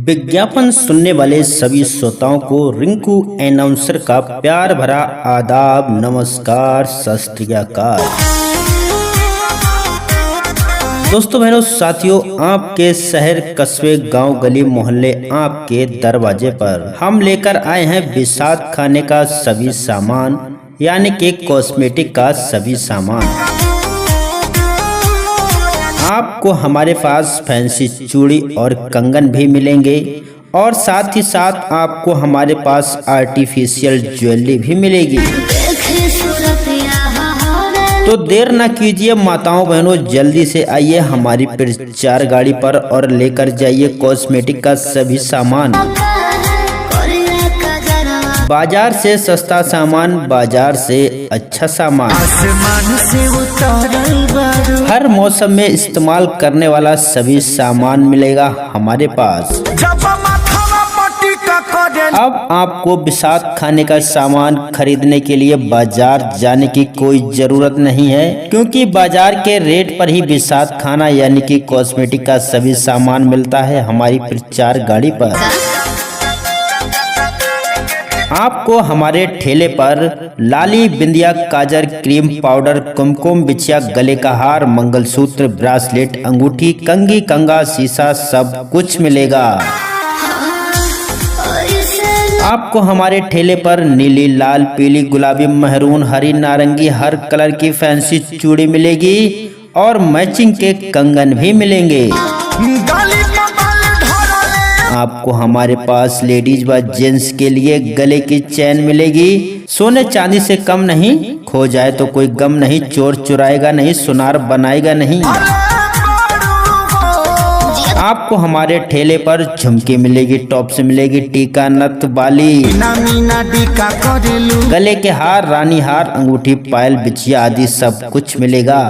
विज्ञापन सुनने वाले सभी श्रोताओं को रिंकू अनाउंसर का प्यार भरा आदाब, नमस्कार, सत श्री अकाल। दोस्तों, बहनों, साथियों, आपके शहर, कस्बे, गांव, गली, मोहल्ले, आपके दरवाजे पर हम लेकर आए हैं विषाद खाने का सभी सामान, यानी कि कॉस्मेटिक का सभी सामान। आपको हमारे पास फैंसी चूड़ी और कंगन भी मिलेंगे और साथ ही साथ आपको हमारे पास आर्टिफिशियल ज्वेलरी भी मिलेगी। तो देर न कीजिए माताओं बहनों, जल्दी से आइए हमारी प्रचार गाड़ी पर और लेकर जाइए कॉस्मेटिक का सभी सामान। बाजार से सस्ता सामान, बाजार से अच्छा सामान, हर मौसम में इस्तेमाल करने वाला सभी सामान मिलेगा हमारे पास। अब आपको विषाद खाने का सामान खरीदने के लिए बाजार जाने की कोई जरूरत नहीं है, क्योंकि बाजार के रेट पर ही विषाद खाना यानी कि कॉस्मेटिक का सभी सामान मिलता है हमारी प्रचार गाड़ी पर। आपको हमारे ठेले पर लाली, बिंदिया, काजर, क्रीम पाउडर, कुमकुम, बिछिया, गले का हार, मंगलसूत्र, ब्रासलेट, अंगूठी, कंघी, कंगा, शीशा सब कुछ मिलेगा। आपको हमारे ठेले पर नीली, लाल, पीली, गुलाबी, महरून, हरी, नारंगी हर कलर की फैंसी चूड़ी मिलेगी और मैचिंग के कंगन भी मिलेंगे। आपको हमारे पास लेडीज व जेंट्स के लिए गले की चैन मिलेगी। सोने चांदी से कम नहीं, खो जाए तो कोई गम नहीं, चोर चुराएगा नहीं, सुनार बनाएगा नहीं। आपको हमारे ठेले पर झुमकी मिलेगी, टॉप्स मिलेगी, टीका, नथ, बाली, गले के हार, रानी हार, अंगूठी, पायल, बिछिया आदि सब कुछ मिलेगा।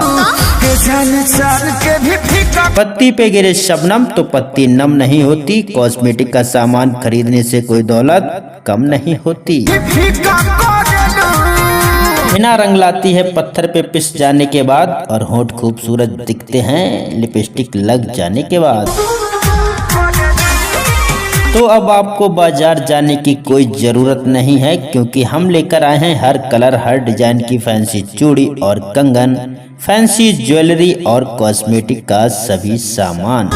पत्ती पे गिरे शबनम तो पत्ती नम नहीं होती। कॉस्मेटिक का सामान खरीदने से कोई दौलत कम नहीं होती। बिना रंग लाती है पत्थर पे पिस जाने के बाद और होंठ खूबसूरत दिखते हैं लिपस्टिक लग जाने के बाद। तो अब आपको बाजार जाने की कोई जरूरत नहीं है, क्योंकि हम लेकर आए हैं हर कलर, हर डिजाइन की फैंसी चूड़ी और कंगन, फैंसी ज्वेलरी और कॉस्मेटिक का सभी सामान।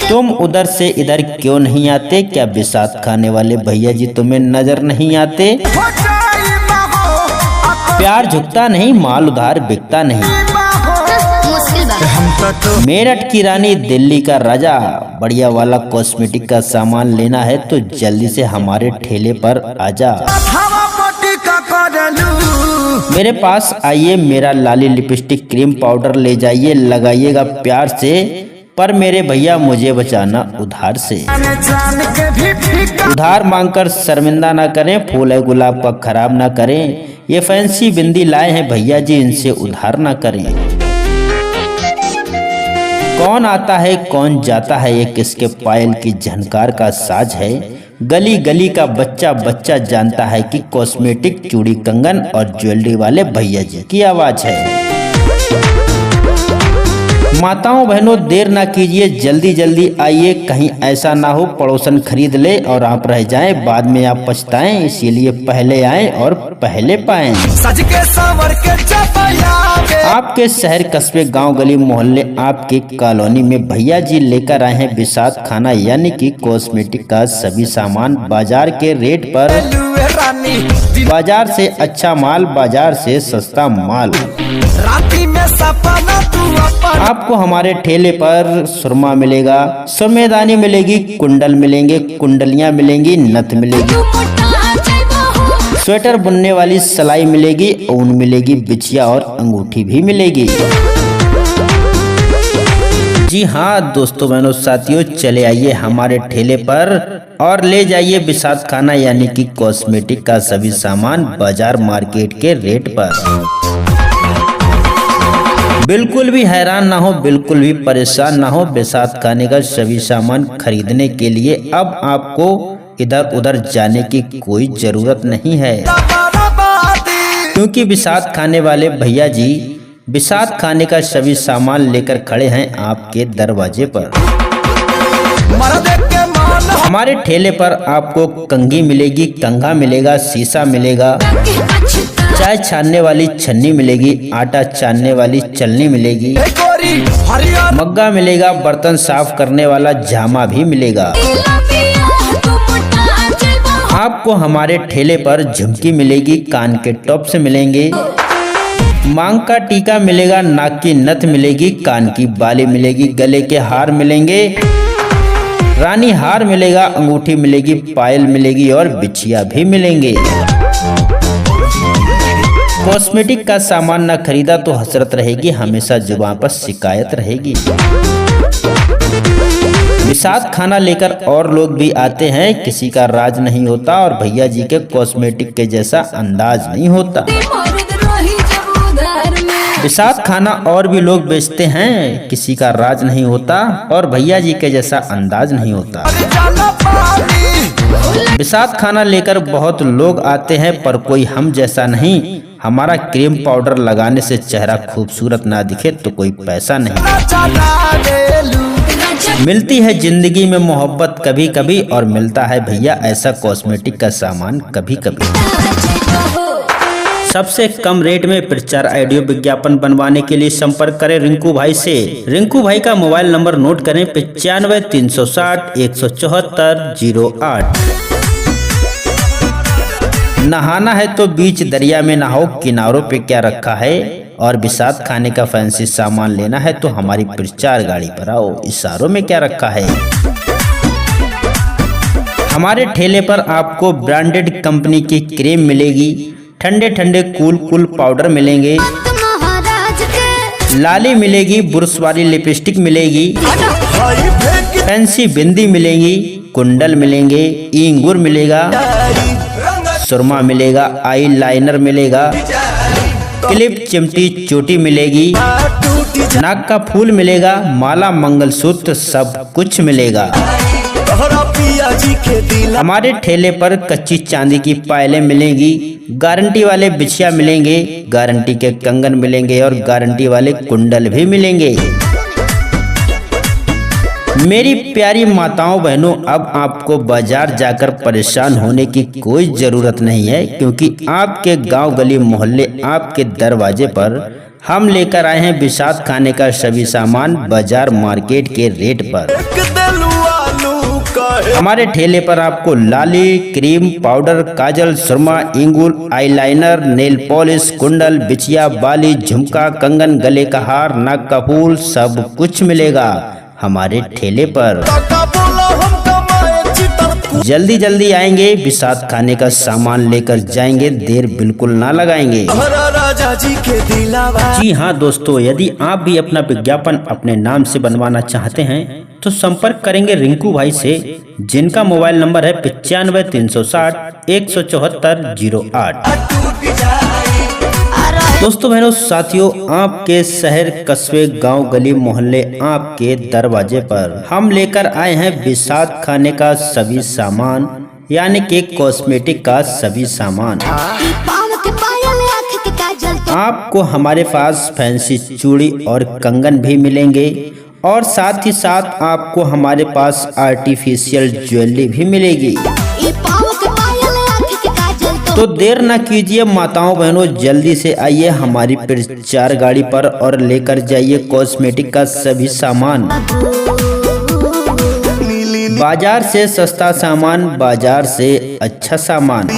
तुम उधर से इधर क्यों नहीं आते? क्या विषाद खाने वाले भैया जी तुम्हें नजर नहीं आते? प्यार झुकता नहीं, माल उधार बिकता नहीं। मेरठ की रानी, दिल्ली का राजा, बढ़िया वाला कॉस्मेटिक का सामान लेना है तो जल्दी से हमारे ठेले पर आजा। मेरे पास आइए, मेरा लाली, लिपस्टिक, क्रीम पाउडर ले जाइए, लगाइएगा प्यार से, पर मेरे भैया मुझे बचाना उधार से। उधार मांगकर शर्मिंदा ना करें, फूल है गुलाब का खराब ना करें। ये फैंसी बिंदी लाए हैं भैया जी, इनसे उधार ना करें। कौन आता है कौन जाता है, ये किसके पायल की झनकार का साज है। गली गली का बच्चा बच्चा जानता है कि कॉस्मेटिक, चूड़ी, कंगन और ज्वेलरी वाले भैया जी की आवाज है। माताओं बहनों, देर ना कीजिए, जल्दी जल्दी आइए, कहीं ऐसा ना हो पड़ोसन खरीद ले और आप रह जाएं, बाद में आप पछताएं। इसीलिए पहले आएं और पहले पाएं। आपके शहर, कस्बे, गांव, गली, मोहल्ले, आपके कॉलोनी में भैया जी लेकर आए हैं विषाद खाना यानी कि कॉस्मेटिक का सभी सामान, बाजार के रेट पर, बाजार से अच्छा माल, बाजार से सस्ता माल। आपको हमारे ठेले पर सुरमा मिलेगा, सुरमेदानी मिलेगी, कुंडल मिलेंगे, कुंडलियां मिलेंगी, नथ मिलेगी, स्वेटर बुनने वाली सिलाई मिलेगी, ऊन मिलेगी, बिछिया और अंगूठी भी मिलेगी। जी हाँ दोस्तों, बहनों, साथियों, चले आइए हमारे ठेले पर और ले जाइए विषाद खाना यानी कि कॉस्मेटिक का सभी सामान बाजार मार्केट के रेट पर। बिल्कुल भी हैरान ना हो, बिल्कुल भी परेशान ना हो। विषाद खाने का सभी सामान खरीदने के लिए अब आपको इधर उधर जाने की कोई जरूरत नहीं है, क्योंकि विषाद खाने वाले भैया जी बिसात खाने का सभी सामान लेकर खड़े हैं आपके दरवाजे पर। हमारे ठेले पर आपको कंघी मिलेगी, कंघा मिलेगा, शीशा मिलेगा, चाय छानने वाली छन्नी मिलेगी, आटा छानने वाली चलनी मिलेगी, मग्गा मिलेगा, बर्तन साफ करने वाला जामा भी मिलेगा। आपको हमारे ठेले पर झुमकी मिलेगी, कान के टॉप से मिलेंगे, मांग का टीका मिलेगा, नाक की नथ मिलेगी, कान की बाली मिलेगी, गले के हार मिलेंगे, रानी हार मिलेगा, अंगूठी मिलेगी, पायल मिलेगी और बिछिया भी मिलेंगे। कॉस्मेटिक का सामान न खरीदा तो हसरत रहेगी, हमेशा जुबान पर शिकायत रहेगी। बिसात खाना लेकर और लोग भी आते हैं, किसी का राज नहीं होता और भैया जी के कॉस्मेटिक के जैसा अंदाज नहीं होता। बिसात खाना और भी लोग बेचते हैं, किसी का राज नहीं होता और भैया जी के जैसा अंदाज नहीं होता। बिसात खाना लेकर बहुत लोग आते हैं पर कोई हम जैसा नहीं। हमारा क्रीम पाउडर लगाने से चेहरा खूबसूरत ना दिखे तो कोई पैसा नहीं। मिलती है जिंदगी में मोहब्बत कभी कभी और मिलता है भैया ऐसा कॉस्मेटिक का सामान कभी कभी। सबसे कम रेट में प्रचार ऑडियो विज्ञापन बनवाने के लिए संपर्क करें रिंकू भाई से। रिंकू भाई का मोबाइल नंबर नोट करें 95 360 174 08। नहाना है तो बीच दरिया में नहाओ, किनारों पे क्या रखा है। और बिसात खाने का फैंसी सामान लेना है तो हमारी प्रचार गाड़ी पर आओ, इशारों में क्या रखा है। हमारे ठेले पर आपको ब्रांडेड कंपनी की क्रीम मिलेगी, ठंडे ठंडे कूल पाउडर मिलेंगे, लाली मिलेगी, बुरश वाली लिपस्टिक मिलेगी, फैंसी बिंदी मिलेगी, कुंडल मिलेंगे, इंगूर मिलेगा, सुरमा मिलेगा, आई लाइनर मिलेगा, क्लिप चिमटी चोटी मिलेगी, नाक का फूल मिलेगा, माला मंगलसूत्र सब कुछ मिलेगा। हमारे ठेले पर कच्ची चांदी की पायलें मिलेंगी, गारंटी वाले बिछिया मिलेंगे, गारंटी के कंगन मिलेंगे और गारंटी वाले कुंडल भी मिलेंगे। मेरी प्यारी माताओं बहनों, अब आपको बाजार जाकर परेशान होने की कोई जरूरत नहीं है, क्योंकि आपके गांव गली मोहल्ले आपके दरवाजे पर हम लेकर आए हैं बिसात खाने का सभी सामान बाजार मार्केट के रेट पर। हमारे ठेले पर आपको लाली, क्रीम, पाउडर, काजल, सुरमा, इंगूर, आईलाइनर, नेल पॉलिश, कुंडल, बिछिया, बाली, झुमका, कंगन, गले का हार, नाक का फूल सब कुछ मिलेगा हमारे ठेले पर। जल्दी जल्दी आएंगे, बिसात खाने का सामान लेकर जाएंगे, देर बिल्कुल ना लगाएंगे। जी हाँ दोस्तों, यदि आप भी अपना विज्ञापन अपने नाम से बनवाना चाहते हैं तो संपर्क करेंगे रिंकू भाई से, जिनका मोबाइल नंबर है 95 360 174 08। दोस्तों बहनों साथियों, आपके शहर कस्बे गांव गली मोहल्ले आपके दरवाजे पर हम लेकर आए हैं बिसात खाने का सभी सामान, यानी कि कॉस्मेटिक का सभी सामान। आपको हमारे पास फैंसी चूड़ी और कंगन भी मिलेंगे और साथ ही साथ आपको हमारे पास आर्टिफिशियल ज्वेलरी भी मिलेगी। तो देर न कीजिए माताओं बहनों, जल्दी से आइए हमारी प्रचार गाड़ी पर और लेकर जाइए कॉस्मेटिक का सभी सामान। बाजार से सस्ता सामान, बाजार से अच्छा सामान,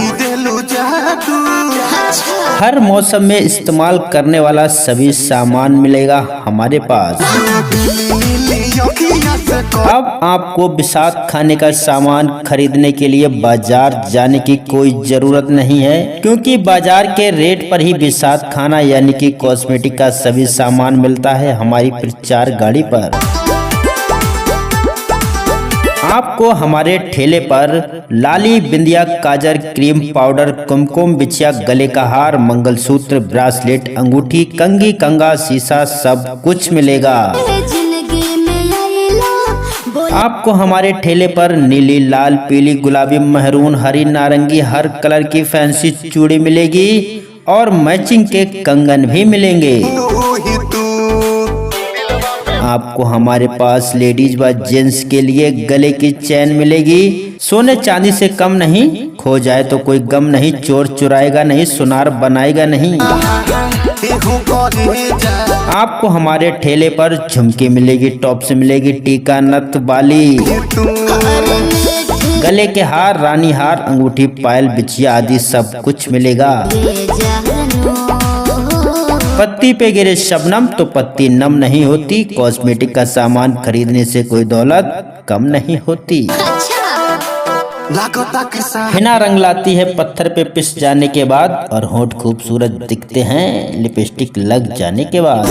हर मौसम में इस्तेमाल करने वाला सभी सामान मिलेगा हमारे पास। अब आपको बिसात खाने का सामान खरीदने के लिए बाजार जाने की कोई जरूरत नहीं है, क्योंकि बाजार के रेट पर ही बिसात खाना यानी कि कॉस्मेटिक का सभी सामान मिलता है हमारी प्रचार गाड़ी पर। आपको हमारे ठेले पर लाली, बिंदिया, काजर, क्रीम, पाउडर, कुमकुम, बिछिया, गले का हार, मंगलसूत्र, ब्रासलेट, अंगूठी, कंघी, कंगा, शीशा सब कुछ मिलेगा। आपको हमारे ठेले पर नीली, लाल, पीली, गुलाबी, महरून, हरी, नारंगी हर कलर की फैंसी चूड़ी मिलेगी और मैचिंग के कंगन भी मिलेंगे। आपको हमारे पास लेडीज व जेंट्स के लिए गले की चैन मिलेगी। सोने चांदी से कम नहीं, खो जाए तो कोई गम नहीं, चोर चुराएगा नहीं, सुनार बनाएगा नहीं। आपको हमारे ठेले पर झुमकी मिलेगी, टॉप्स मिलेगी, टीका नथ बाली, गले के हार, रानी हार, अंगूठी, पायल, बिछिया आदि सब कुछ मिलेगा। पत्ती पे गिरे शबनम तो पत्ती नम नहीं होती। कॉस्मेटिक का सामान खरीदने से कोई दौलत कम नहीं होती। हिना रंग लाती है पत्थर पे पिस जाने के बाद, और होंठ खूबसूरत दिखते हैं लिपस्टिक लग जाने के बाद।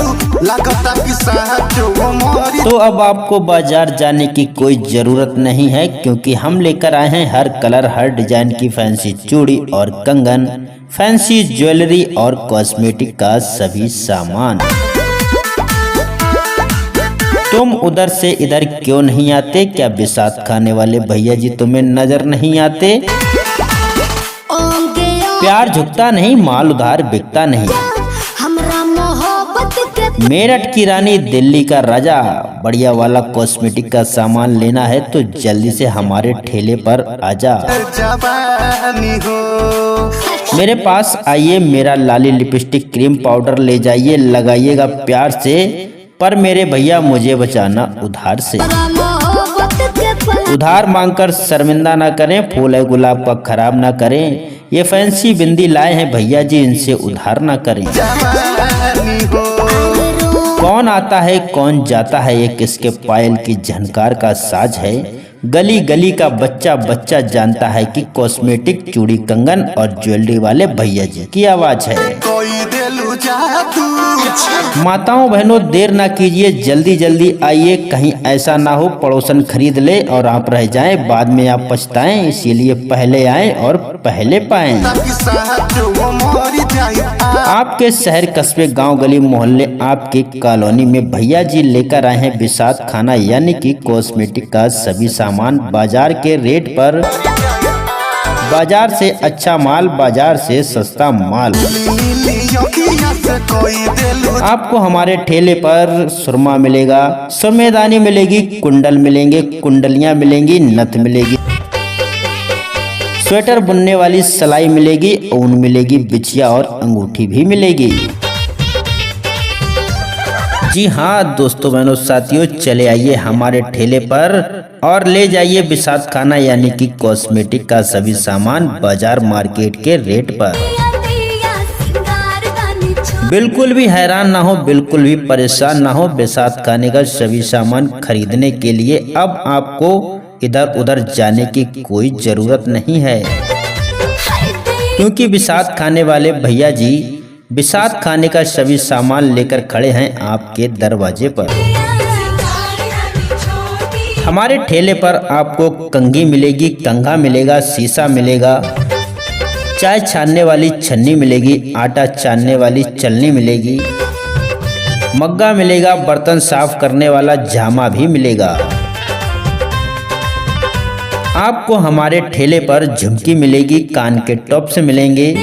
तो अब आपको बाजार जाने की कोई जरूरत नहीं है, क्योंकि हम लेकर आए हैं हर कलर हर डिजाइन की फैंसी चूड़ी और कंगन, फैंसी ज्वेलरी और कॉस्मेटिक का सभी सामान। तुम उधर से इधर क्यों नहीं आते? क्या बिसात खाने वाले भैया जी तुम्हें नजर नहीं आते? प्यार झुकता नहीं, माल उधार बिकता नहीं। मेरठ की रानी, दिल्ली का राजा, बढ़िया वाला कॉस्मेटिक का सामान लेना है तो जल्दी से हमारे ठेले पर आजा। मेरे पास आइए, मेरा लाली लिपस्टिक क्रीम पाउडर ले जाइए, लगाइएगा प्यार से, पर मेरे भैया मुझे बचाना उधार से। उधार मांगकर शर्मिंदा ना करें, फूल है गुलाब का खराब ना करें। ये फैंसी बिंदी लाए हैं भैया जी, इनसे उधार ना करें। कौन आता है कौन जाता है, ये किसके पायल की झनकार का साज है। गली गली का बच्चा बच्चा जानता है कि कॉस्मेटिक चूड़ी कंगन और ज्वेलरी वाले भैया जी की आवाज है। माताओं बहनों देर ना कीजिए, जल्दी जल्दी आइए, कहीं ऐसा ना हो पड़ोसन खरीद ले और आप रह जाएं, बाद में आप पछताएं। इसीलिए पहले आएं और पहले पाएं। आपके शहर कस्बे गांव गली मोहल्ले आपकी कॉलोनी में भैया जी लेकर आए हैं बिसात खाना, यानी कि कॉस्मेटिक का सभी सामान बाजार के रेट पर। बाजार से अच्छा माल, बाजार से सस्ता माल। आपको हमारे ठेले पर सुरमा मिलेगा, सुरमेदानी मिलेगी, कुंडल मिलेंगे, कुंडलियां मिलेंगी, नथ मिलेगी, स्वेटर बुनने वाली सिलाई मिलेगी, ऊन मिलेगी, बिछिया और अंगूठी भी मिलेगी। जी हाँ दोस्तों बहनों साथियों, चले आइए हमारे ठेले पर और ले जाइए बिसात खाना, यानी कि कॉस्मेटिक का सभी सामान बाजार मार्केट के रेट पर। बिल्कुल भी हैरान ना हो, बिल्कुल भी परेशान ना हो। बिसात खाने का सभी सामान खरीदने के लिए अब आपको इधर उधर जाने की कोई जरूरत नहीं है, क्योंकि बिसात खाने वाले भैया जी बिसात खाने का सभी सामान लेकर खड़े हैं आपके दरवाजे पर। हमारे ठेले पर आपको कंघी मिलेगी, कंघा मिलेगा, शीशा मिलेगा, चाय छानने वाली छन्नी मिलेगी, आटा छानने वाली चलनी मिलेगी, मग्गा मिलेगा, बर्तन साफ करने वाला झामा भी मिलेगा। आपको हमारे ठेले पर झुमकी मिलेगी, कान के टॉप्स मिलेंगे,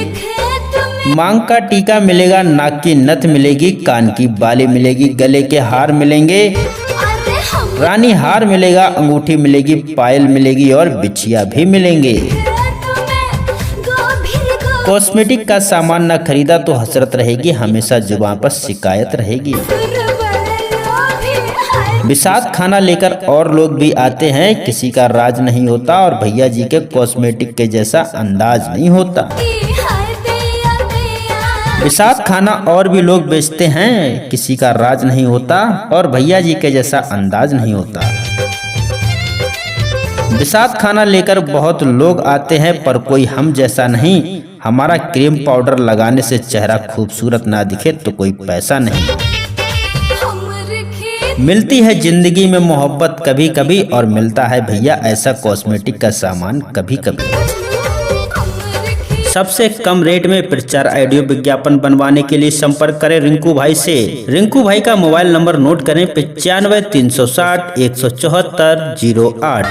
मांग का टीका मिलेगा, नाक की नथ मिलेगी, कान की बाली मिलेगी, गले के हार मिलेंगे, रानी हार मिलेगा, अंगूठी मिलेगी, पायल मिलेगी और बिछिया भी मिलेंगे। कॉस्मेटिक का सामान न खरीदा तो हसरत रहेगी, हमेशा जुबान पर शिकायत रहेगी। बिसात खाना लेकर और लोग भी आते हैं, किसी का राज नहीं होता और भैया जी के कॉस्मेटिक के जैसा अंदाज नहीं होता। बिसात खाना और भी लोग बेचते हैं, किसी का राज नहीं होता और भैया जी के जैसा अंदाज नहीं होता। बिसात खाना लेकर बहुत लोग आते हैं, पर कोई हम जैसा नहीं। हमारा क्रीम पाउडर लगाने से चेहरा खूबसूरत ना दिखे तो कोई पैसा नहीं। मिलती है जिंदगी में मोहब्बत कभी कभी, और मिलता है भैया ऐसा कॉस्मेटिक का सामान कभी कभी। सबसे कम रेट में प्रचार ऑडियो विज्ञापन बनवाने के लिए संपर्क करें रिंकू भाई से। रिंकू भाई का मोबाइल नंबर नोट करें 95 360 174 08।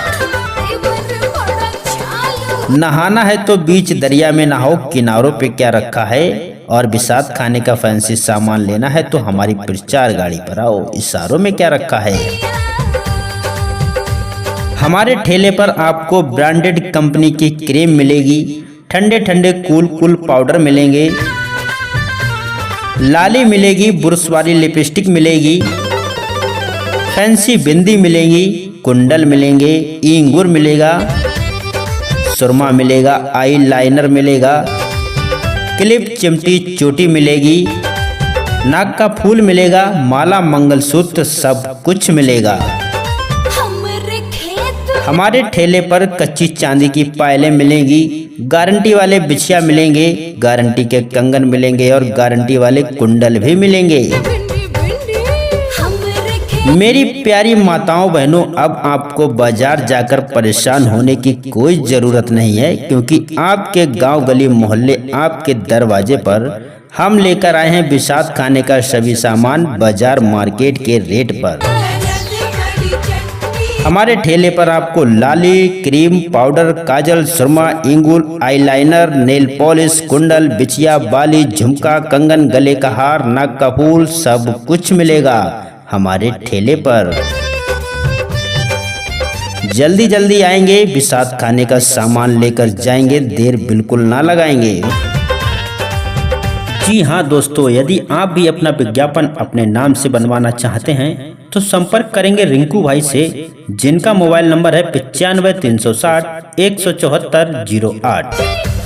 नहाना है तो बीच दरिया में नहाओ, किनारों पे क्या रखा है, और बिसात खाने का फैंसी सामान लेना है तो हमारी प्रचार गाड़ी पर आओ। इशारों में क्या रखा है। हमारे ठेले पर आपको ब्रांडेड कंपनी की क्रीम मिलेगी, ठंडे ठंडे कूल पाउडर मिलेंगे, लाली मिलेगी, बुरश वाली लिपस्टिक मिलेगी, फैंसी बिंदी मिलेगी, कुंडल मिलेंगे, इंगूर मिलेगा, सुरमा मिलेगा, आई लाइनर मिलेगा, क्लिप चिमटी चोटी मिलेगी, नाक का फूल मिलेगा, माला मंगलसूत्र सब कुछ मिलेगा। हमारे ठेले पर कच्ची चांदी की पायलें मिलेंगी, गारंटी वाले बिछिया मिलेंगे, गारंटी के कंगन मिलेंगे और गारंटी वाले कुंडल भी मिलेंगे। मेरी प्यारी माताओं बहनों, अब आपको बाजार जाकर परेशान होने की कोई जरूरत नहीं है, क्योंकि आपके गांव गली मोहल्ले आपके दरवाजे पर हम लेकर आए हैं बिसात खाने का सभी सामान बाजार मार्केट के रेट पर। हमारे ठेले पर आपको लाली, क्रीम, पाउडर, काजल, सुरमा, इंगूर, आईलाइनर, नेल पॉलिश, कुंडल, बिछिया, बाली, झुमका, कंगन, गले का हार, नाक का फूल सब कुछ मिलेगा हमारे ठेले पर। जल्दी जल्दी आएंगे, बिसात खाने का सामान लेकर जाएंगे, देर बिल्कुल ना लगाएंगे। जी हाँ दोस्तों, यदि आप भी अपना विज्ञापन अपने नाम से बनवाना चाहते हैं तो संपर्क करेंगे रिंकू भाई से, जिनका मोबाइल नंबर है 95 360 174 08।